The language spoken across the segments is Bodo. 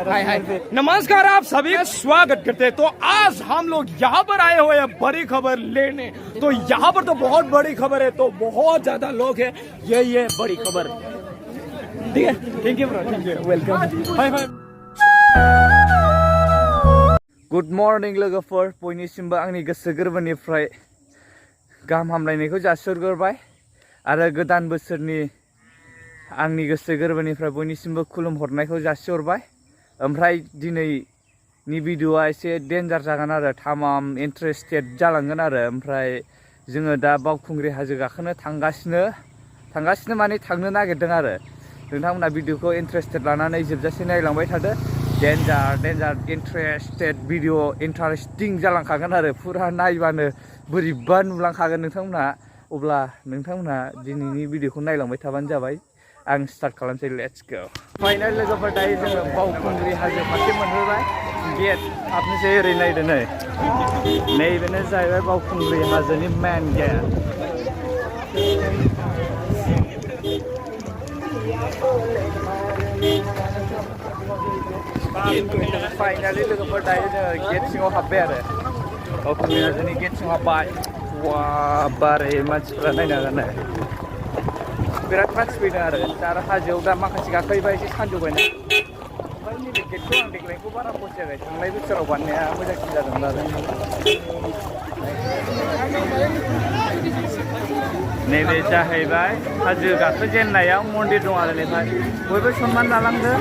हाय हाय नमस्कार, आप सभी का स्वागत करते हैं। तो आज हम लोग यहाँ पर आए हुए हैं बड़ी खबर लेने। तो यहाँ पर तो बहुत बड़ी खबर है, तो बहुत ज्यादा लोग हैं। यही है बड़ी खबर, ठीक है। Thank you bro, thank you, welcome. हाय हाय। गुड मर्निं लोगोफोर, बयनिसिमबो आंनि गोसो गोरबोनिफ्राय गाहाम हामलायनायखौ जासिहरग्रोबाय आरो गोदान बोसोरनि आंनि गोसो गोरबोनिफ्राय बयनिसिमबो खुलुमहरनायखौ जासिहरबाय। ओमफ्राय दिनैनि भिडिअआ एसे डेन्जार जागोन आरो थामाम इन्टारेस्टेड जालांगोन आरो। ओमफ्राय जोङो दा बावखुंग्रि हाजो गाखोनो थांगासिनो माने थांनो नागिरदों आरो। नोंथांमोना भिडिअखौ इन्टारेस्टेड लानानै जोबजासे नायलांबाय थादो। डेन्जार इन्टारेस्टेड भिडिअ, इन्टारेस्टिं जालांखागोन आरो। फुरा नायबानो बोरैबा नुलांखागोन नोंथांमोना। अब्ला नोंथांमोना दिनैनि भिडिअखौ नायलांबाय थाबानो जाबाय। आं स्टार्ट खालामसै, लेट्स गो। फाइनाल लोगोफोर, दायो जोङो बावखुंग्रि हाजो फारसे मोनहैबाय। गेट हाबनोसै, ओरै नायदो नै, नैबेनो जाहैबाय बावखुंग्रि हाजोनि मेन गेट। फाइनाली लोगोफोर, दायो जोङो गेट सिङाव हाब्बाय आरो। बावखुंग्रि हाजोनि गेट सिङाव हाब्बाय। वा बारे मानसिफ्रा नायनो हागोन नै, बिराद मानसि फैदों आरो हाजोआव दा माखासे गाखोयोबा एसे सानजौबायना। ओमफ्राय नैबे गेटखौ आं देग्लायखौ बारा फसायाखै, थांनाय बोसोराव बानायनाया मोजांसिन जादोंमोन आरो। नैबे जाहैबाय हाजो गाखोजेननायाव मन्दिर दं आरो। नैहाय बयबो सनमान लालांदो,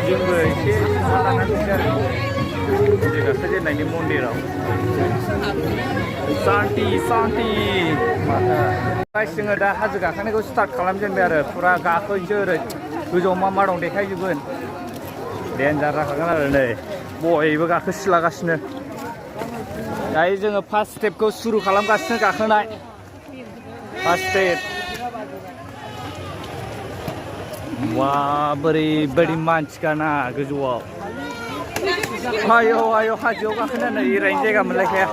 जोंबो एसे सनमान लानानै आरो हाजो गाखोजेननायनि मन्दिराव। शान्ति जोङो दा हाजो गाखोनायखौ स्टार्ट खालामजेनबाय आरो। फुरा गाखोनोसै, ओरै गोजौआव मा मा दं देखायजोबगोन। डेन्जार जाखागोन आरो नै, बयबो गाखोसिलागासिनो। दायो जोङो फार्स्ट स्टेपखौ सुरु खालामगासिनो गाखोनाय। फार्स्ट स्टेप, वा बोरैबायदि मानसिखाना गोजौआव। आयौ हाजोआव गाखोनानै एरायनो जायगा मोनलायखाया।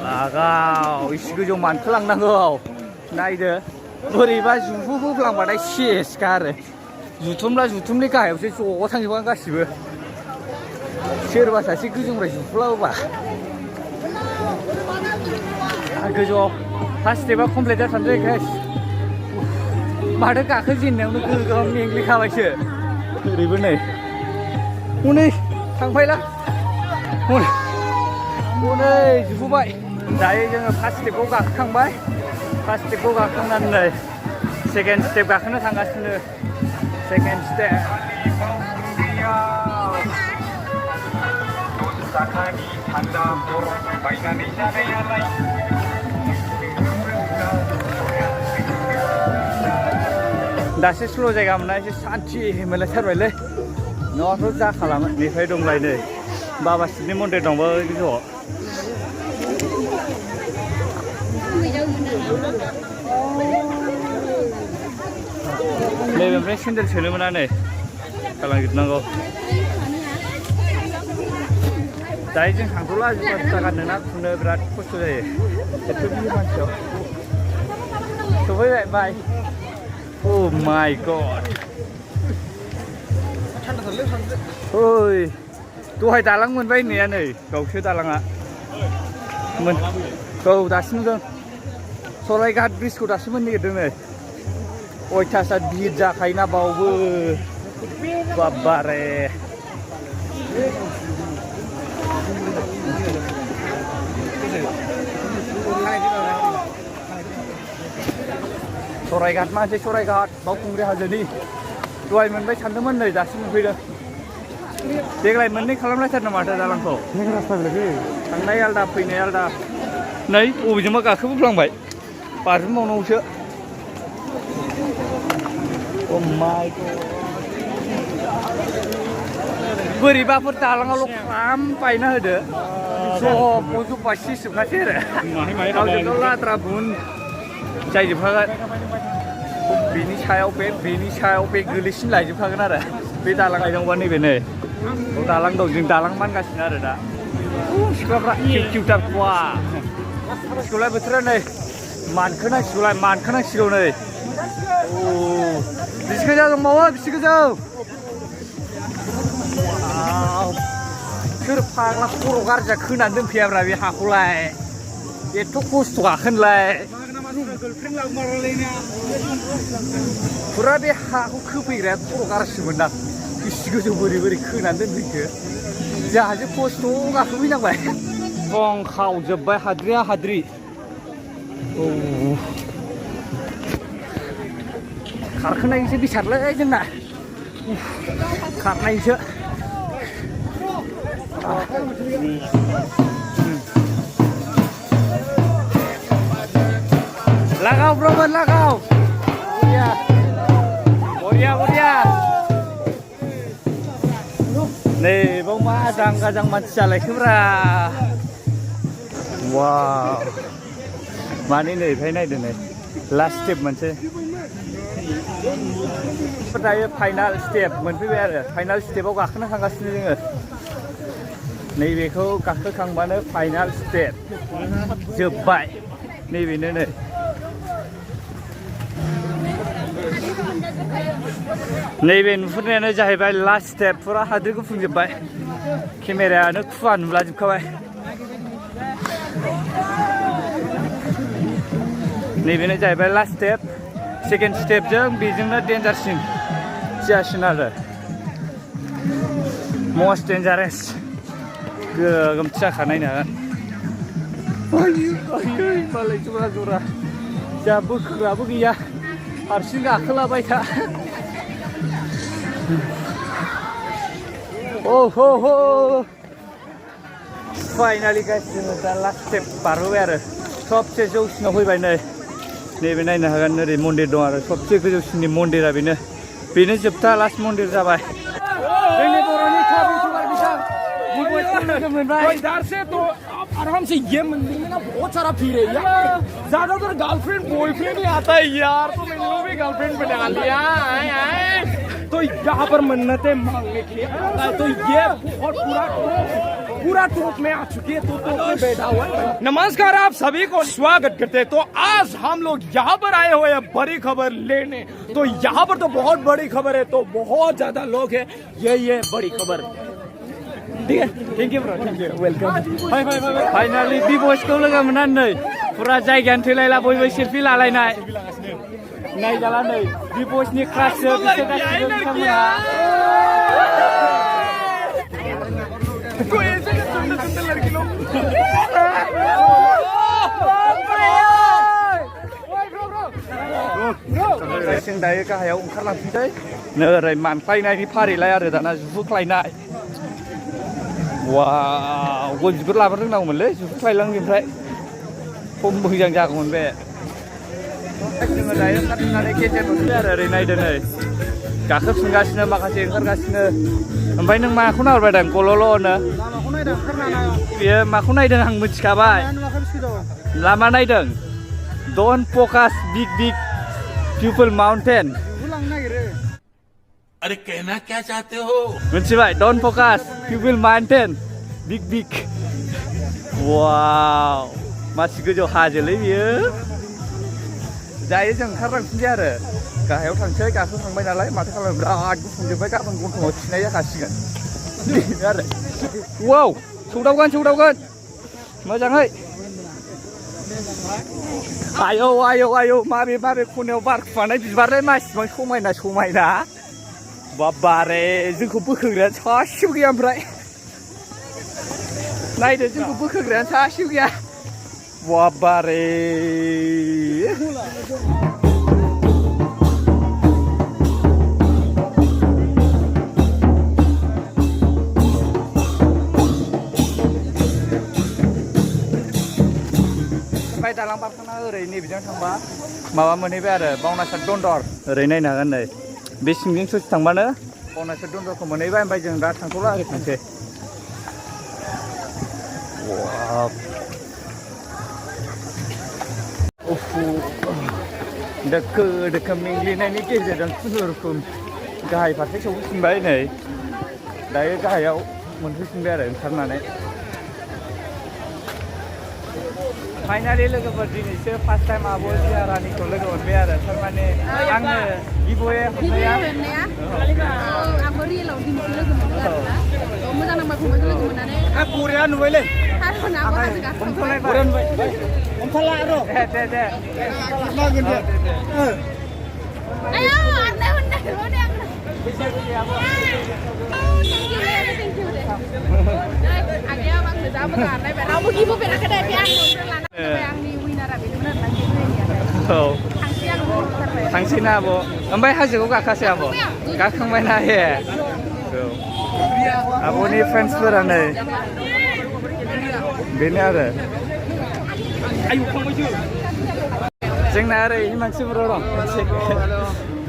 लागाव इसे गोजौ मानखोलांनांगौ, नायदो बोरैबा जुहुफ्लांबाथाय सेसखा आरो। जुथुमले गाहायावसो ज' थांजोबगोन गासिबो। सोरबा सासे गोजौनिफ्राय जुफ्लावोबा। गोजौआव फार्स्ट स्टेपआ कमप्लिट जाथारनोसै गाइस। माथो गाखोजेननायावनो गोगोम मेंग्लिखाबायसो। ओरैबो नै हनै थांफायला, हनै जुहुबाय। दायो जोङो फार्स्ट स्टेपखौ गाखोखांबाय। फार्स्ट स्टेपखौ गाखोखांनानै सेकेन्ड स्टेप गाखोनो थांगासिनो। सेकेन्ड स्टेप दासो स्ल' जायगा मोना, एसे सान्थि मोनलायथारबायलै। न'आथ' जाखालामोन। बेनिफ्राय दंलाय नै बाबा शिबनि मन्दिर दंबो गोजौआव। नैबेनिफ्राय सेन्देल सोनो मोना, नै खालामजोबनांगौ। दायो जों थांथ'ला, जुथा गाननोना खुनो बिराद खस्थ' जायो। एथ' गिदिर मानसियाव सफैबाय। बाय। अ माय गड, ओइ दहाय दालां मोनबाय होननाया नै गावसो दालाङा औ दासो नुदों। सरायघाट ब्रिजखौ दासो मोननो नागिरदों नै। अयथासार भिर जाखायोना बावबो, बाबारे। सरायघाट मानसि, सरायघाट बावखुंग्रि हाजोनि। दहाय मोनबाय सानदोंमोन, नै दासो मोनफैदों। देग्लाय मोननै खालामलायथारनो माथो दालांखौ। थांनाय आलदा, फैनाय आलदा। नै बबेजोंबा गाखोबोफ्लांबाय, बाज्रुमबावनांगौसो। अ माय गड, बोरैबाफोर दालाङावल' खाम बायना होदो, सब बजोबबा सिजोबखासै आरो। गावजों गाव लाद्रा बुन जायजोबखागोन। बेनि सायाव बे गोलैसिन लायजोबखागोन आरो। बे दालां गायनांगौबा नैबे नै दालां दं जों दालां मानगासिनो आरो दा सिख्लाफ्रा किउटार वा सिख्लाय बोथोरा नै मानखोनांसिगौ नै बिसि गोजौ दंबावो बिसि गोजौ सोर फाग्ला खर' गारजा खोनानै दोनफैयाब्रा बे हाखौलाय एथ' खस्थ' गाखोनलाय फुरा बे हाखौ खोफैग्राया खर' गारसिमोन आं बिसि गोजौ बोरै खोनानै दोनफैखो जोंहासो खस्थ' गाखोफैनांबाय फं खावजोब्बाय हाद्रिया हाद्रि खारखोनायसो बिसारलै जोंना खारनायसो लागाव ब्रमोन लागाव बरिया नै बाव मा गाजां मानसि जालायखोब्रा वाव माने नै फाय नायदो नै लास्ट स्टेप मोनसे दायो फाइनाल स्टेप मोनफैबाय आरो फाइनाल स्टेपआव गाखोनो थांगासिनो जोङो नैबेखौ गाखोखांबानो फाइनाल स्टेप जोब्बाय नैबेनो नै नैबे नुहुरनायानो जाहैबाय लास्ट स्टेप फुरा हाद्रि गुफुंजोब्बाय केमेरायानो खुवा नुलाजोबखाबाय नैबेनो जाहैबाय लास्ट स्टेप सेकेन्ड स्टेपजों बेजोंनो डेन्जारसिन जासिन आरो मस्ट डेन्जारेस गोगोमथि जाखानाय नागोन मालाय जरा जोंहा बोखोग्राबो गैया हारसिं गाखोलाबाय था ओहो फाइनालि गाइस जोङो दा लास्ट स्टेप बारबोबाय आरो सबसे जौसिनाव फैबाय नैबे नायनो हागोन ओरै मन्दिर दं आरो सबसे गोजौसिननि मन्दिरा बेनो जोबथा लास्ट मन्दिर जाबाय जोंनि बर'नि थाब इउटिउबार बिथां लोगो मोनबाय इधर से तो आप आराम से ये मंदिर में ना बहुत सारा भीड़ है यार ज्यादातर गर्लफ्रेंड बॉयफ्रेंड ही आता है यार तो मैंने वो भी गर्लफ्रेंड बना लिया तो यहाँ पर मन्नतें मांगने के लिए आता है तो ये बहुत पूरा टोप में आ चुकी है तो टोप में बैठा हुआ है नमस्कार आप सभी को स्वागत करते हैं तो आज हम लोग यहाँ पर आए हुए हैं बड़ी खबर लेने तो यहाँ पर तो बहुत बड़ी खबर है तो बहुत ज्यादा लोग हैं ये बड़ी खबर ठीक है thank you bro thank you welcome finally बि बयसखौ लोगो मोननानै नै फुरा जायगायानो थैलायला बयबो सेल्फि लालायनाय नायजाला नै बि बयसनि क्लाससो बिसोर गासिबो बिथांमोनहा लड़की लोग जों दायो गाहायाव ओंखारलांफिनसै ओरै मानख्लायनायनि फारिलाय आरो दाना जुहुख्लायनाय वाव गय बिगुर लाबोनो रोंनांगौमोनलै जुहुख्लायलांनिफ्राय खम मोजां जागौमोन बे जोङो दायो ओंखारफिननानै गेजेर मोनफैबाय आरो ओरै नायदो नै गाखोफिनगासिनो माखासे ओंखारगासिनो ओमफ्राय नों माखौ नाहरबाय दं गल'ल'नो बेयो माखौ नायदों आं मिथिखाबाय लामा नायदों डन्ट फकास बिग पिपल माउन्टेन अरे कहना क्या चाहते हो मिथिबाय डन्ट फकास पिपल माउन्टेन बिग वाव मासि गोजौ हाजोलै बियो दायो जों ओंखारलांफिनसै आरो गाहायाव थांसै गाखोखांबाय नालाय माथो खालामनो बिराद गुफुंजोब्बाय गाबोन गन्थङाव थिनाय जाखासिगोन बेनो आरो वाव सौदावगोन मोजाङै आयौ माबे खनायाव बारखुमानाय बिबारलाय मासिबां समायना बाबारे जोंखौ बोखोग्रायानो सासेबो गैया ओमफ्राय नायदो जोंखौ बोखोग्रायानो सासेबो गैया बाबारे दालां बारखांना ओरै नैबेजों थांबा माबा मोनहैबाय आरो बावनासार दन्दर ओरै नायनो हागोन नै बे सिंजों ससे थांबानो बावनासार दन्दरखौ मोनहैबाय ओमफ्राय जों दा थांथ'ला ओरै थांसै दोखो मेंग्लिनायनि गेजेरजों खुनुरुखुम गाहाय फारसे सौफैफिनबाय नै दायो गाहायाव मोनफैफिनबाय आरो ओंखारनानै फाइनालि लोगोफोर दिनैसो फार्स्ट टाइम आब' जियारानिखौ लोगो मोनबाय आरो थारमाने आङो गिब'यै हमनाया आंबो रियेलाव दिनैसो लोगो मोनदों आरोना मोजां नांबाय फंबायखौ लोगो मोननानै कोरिया नुबायलै हमथाला र' दे लांगोन दे आयौ आंनाय हरनाय हरनाय आंनिया आंनो जा मोजां आरनायबाय रावबो गिबो फेराखै दे बे आंनो लानानै आंनि विनारा बेनोमोन आरोना गिबो औ थांसै आं बुंथारबाय थांसै ना आब' ओमफ्राय हाजोखौ गाखासै आब' गाखांबाय ना हे औ आब'नि फ्रेन्ड्सफोरा नै बेनो आरो जोंना ओरै हिमांसु बर' दं मोनसे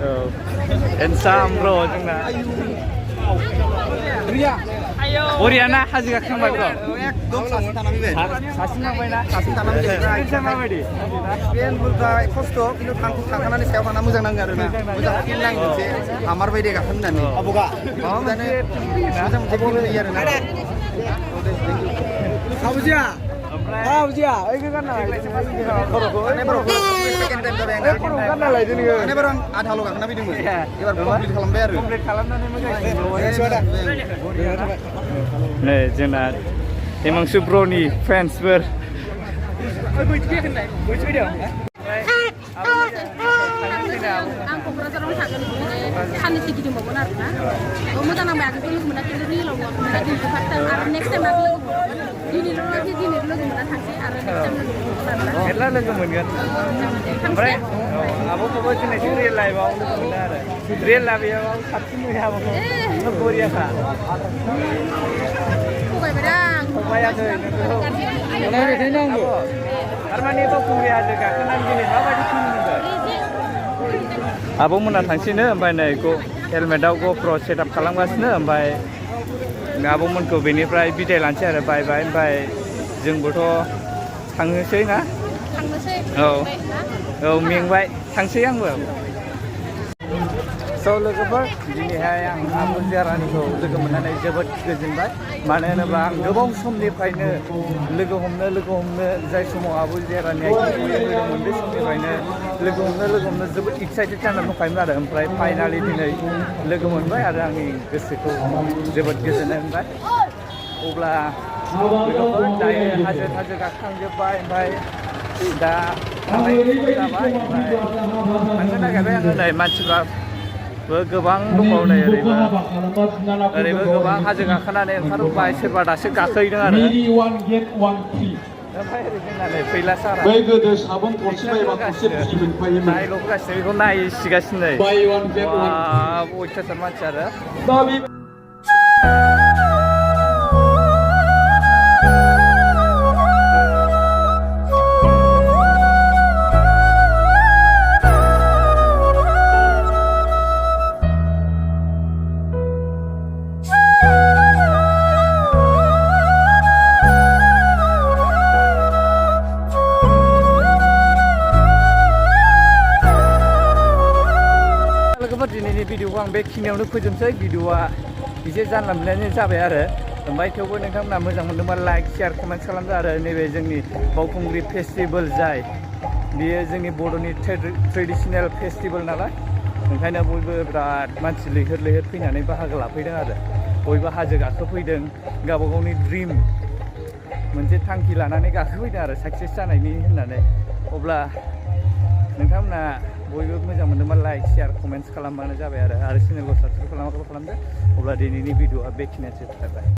औ एनसाम ब्र' जोंना बरियाना हाजो गाखांबाय ब्र' सासे नांबाय ना सासे माबायदि खस्थ' खिन्थु थांखानानै सायाव थांना मोजां नाङो आरोना मोजां फिल नाङो मोनसे हामार बायदि गाखोनानै आबगा माबा मोनसे मोजां मोनसे फिल होयो आरोना आबुजिया आबुजिया ओइ गानना सेकेन्ड टाइम जाबाय आंना खर'खौ गानना लायदो नोङो एबार आं आधाल' गाखोना फैदोंमोन एबार कमप्लिट खालामबाय आरो कमप्लिट खालामनानै नै जोंना हिमांसु ब्र'नि फ्रेन्ड्सफोर आं क'क्राझाराव थागोन बिदिनो साननैसो गिदिंबावगोन आरोना मोजां नांबाय आगोलखौ लोगो मोना खिन्थु रियेलाव दिनै फार्स्ट टाइम आरो नेक्स्ट टाइम लोगो मोनगोन दिनै लोगो मोना थांसै आरो नेक्स्ट टाइम लोगो मोनगोन आरोना मेरला लोगो मोनगोन ओमफ्राय आब'खौबो दिनैसो रियेल लाइफआव लोगो मोनो आरो रियेल लाइफआव साबसिन नुयो आब'खौ बरियाखा थगायबाय आं थगायाखै नोंखौ थारमाने बावखुंग्रि हाजो गाखोनानै दिनै माबायदि फिल मोनदों आब'मोना थांसिनो ओमफ्राय नै हेलमेटाव गप्र' सेटआप खालामगासिनो ओमफ्राय आब'मोनखौ बेनिफ्राय बिदाय लानोसै आरो बाय बाय ओमफ्राय जोंबोथ' थांनोसै ना थांनोसै औ मेंबाय थांसै आंबो स' लोगोफोर दिनैहाय आं आब' जियारानिखौ लोगो मोननानै जोबोद गोजोनबाय मानो होनोबा आं गोबाव समनिफ्रायनो लोगो हमनो जाय समाव आब' जियारानिया फैदोंमोन बे समनिफ्रायनो लोगो हमनो जोबोद एक्साइटेड जानानै दंखायोमोन आरो ओमफ्राय फाइनालि दिनै लोगो मोनबाय आरो आंनि गोसोखौ जोबोद गोजोननाय मोनबाय अब्ला लोगोफोर दायो हाजो गाखांजोब्बाय ओमफ्राय दा थांनाय जाबाय ओमफ्राय थांनो नागिरबाय आङो नै मानसिफ्रा गोबां दंबावो नै ओरैबो गोबां हाजो गाखोनानै ओंखारबोबाय सोरबा दासो गाखोहैदों आरो ओमफ्राय ओरै जोंना नै फैला सारा बै गोदो साबोन थरसे बायबा थरसे फ्रि मोनफायोमोन नायल'गासिनो बेखौ नायसिगासिनो नै बाय वान गेट वान अयथासार मानसि आरो दा बे दिनैनि भिडिअखौ आं बेखिनियावनो फोजोबसै भिडिअआ एसे जानला मोनलायानो जाबाय आरो ओमफ्राय थेवबो नोंथांमोना मोजां मोनदोंबा लाइक शेयार कमेन्ट खालामदो आरो नैबे जोंनि बावखुंग्रि फेस्टिभेल जाय बेयो जोंनि बर'नि ट्रेडिसनेल फेस्टिभेल नालाय ओंखायनो बयबो बिराद मानसि लैहोर फैनानै बाहागो लाफैदों आरो बयबो हाजो गाखोफैदों गावबा गावनि ड्रिम मोनसे थांखि लानानै गाखोफैदों आरो साक्सेस जानायनि होननानै अब्ला नोंथांमोना बयबो मोजां मोनदोंबा लाइक शेयार कमेन्ट्स खालामबानो जाबाय आरो चेनेलखौ साबस्क्राइब खालामदो अब्ला दिनैनि भिडिअआ बेखिनियानोसै थाबाय